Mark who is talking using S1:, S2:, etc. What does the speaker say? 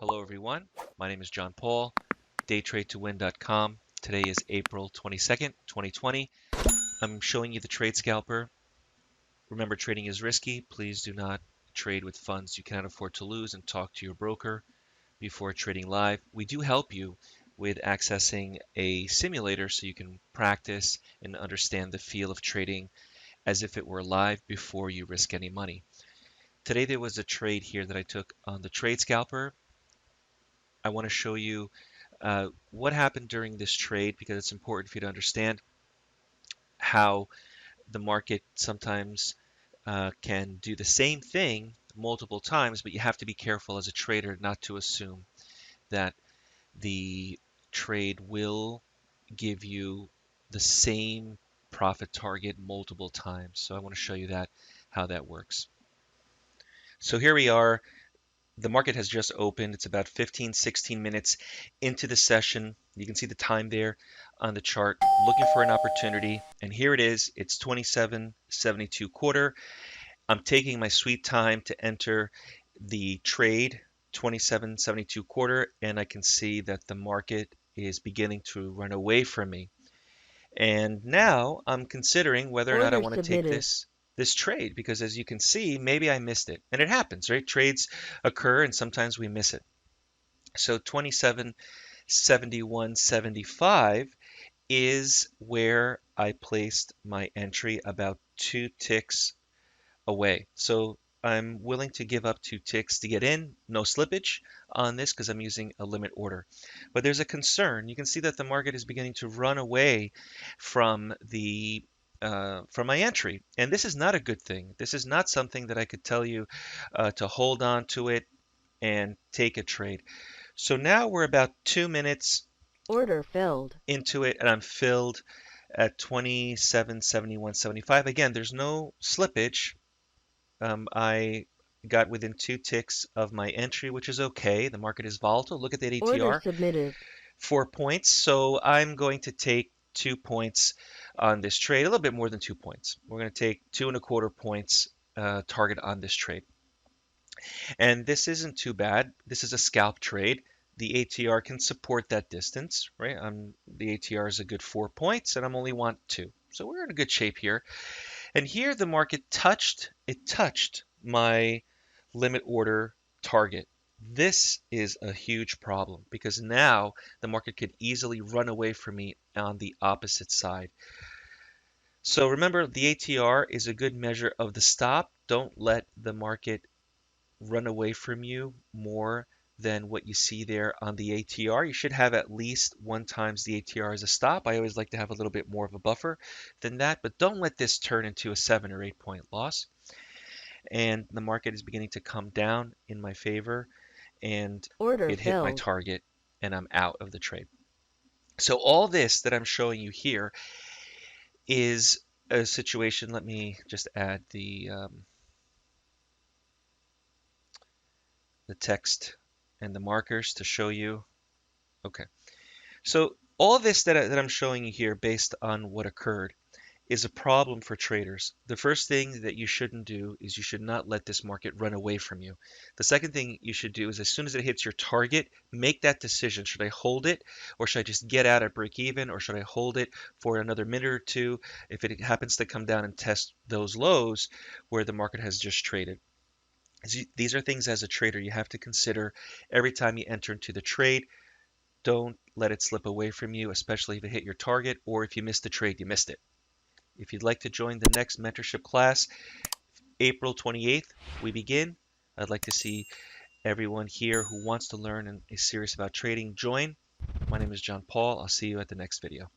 S1: Hello everyone, my name is John Paul, DayTradeToWin.com. Today is April 22nd, 2020. I'm showing you the Trade Scalper. Remember, trading is risky. Please do not trade with funds you cannot afford to lose, and talk to your broker before trading live. We do help you with accessing a simulator so you can practice and understand the feel of trading as if it were live before you risk any money. Today there was a trade here that I took on the Trade Scalper. I want to show you what happened during this trade because it's important for you to understand how the market sometimes can do the same thing multiple times, but you have to be careful as a trader not to assume that the trade will give you the same profit target multiple times. So I want to show you how that works. So here we are. The market has just opened. It's about 15, 16 minutes into the session. You can see the time there on the chart, looking for an opportunity. And here it is. It's 27.72 quarter. I'm taking my sweet time to enter the trade, 27.72 quarter, and I can see that the market is beginning to run away from me. And now I'm considering whether or not I
S2: Order
S1: want to take
S2: submitted.
S1: this trade, because as you can see, maybe I missed it. And it happens, right? Trades occur and sometimes we miss it. So 27.71.75 is where I placed my entry, about 2 ticks away. So I'm willing to give up 2 ticks to get in. No slippage on this because I'm using a limit order. But there's a concern. You can see that the market is beginning to run away from from my entry, and this is not a good thing. This is not something that I could tell you to hold on to it and take a trade. So now we're about 2 minutes
S2: Order filled.
S1: into it, and I'm filled at 27.71.75. Again, there's no slippage. I got within 2 ticks of my entry, which is okay. The market is volatile. Look at that
S2: Order
S1: ATR,
S2: submitted.
S1: 4 points. So I'm going to take 2 points on this trade, a little bit more than 2 points. We're going to take 2.25 points target on this trade. And this isn't too bad. This is a scalp trade. The ATR can support that distance, right? The ATR is a good 4 points, and I'm only want 2. So we're in a good shape here. And here the market touched my limit order target. This is a huge problem because now the market could easily run away from me on the opposite side. So remember, the ATR is a good measure of the stop. Don't let the market run away from you more than what you see there on the ATR. You should have at least 1 times the ATR as a stop. I always like to have a little bit more of a buffer than that, but don't let this turn into a 7 or 8 point loss. And the market is beginning to come down in my favor, and
S2: Order
S1: it hit my
S2: filled.
S1: target, and I'm out of the trade. So all this that I'm showing you here is a situation. Let me just add the text and the markers to show you. Okay. So all this that I'm showing you here based on what occurred is a problem for traders. The first thing that you shouldn't do is you should not let this market run away from you. The second thing you should do is as soon as it hits your target, make that decision. Should I hold it, or should I just get out at break even, or should I hold it for another minute or two if it happens to come down and test those lows where the market has just traded? These are things as a trader you have to consider every time you enter into the trade. Don't let it slip away from you, especially if it hit your target, or if you missed the trade, you missed it. If you'd like to join the next mentorship class, April 28th, we begin. I'd like to see everyone here who wants to learn and is serious about trading join. My name is John Paul. I'll see you at the next video.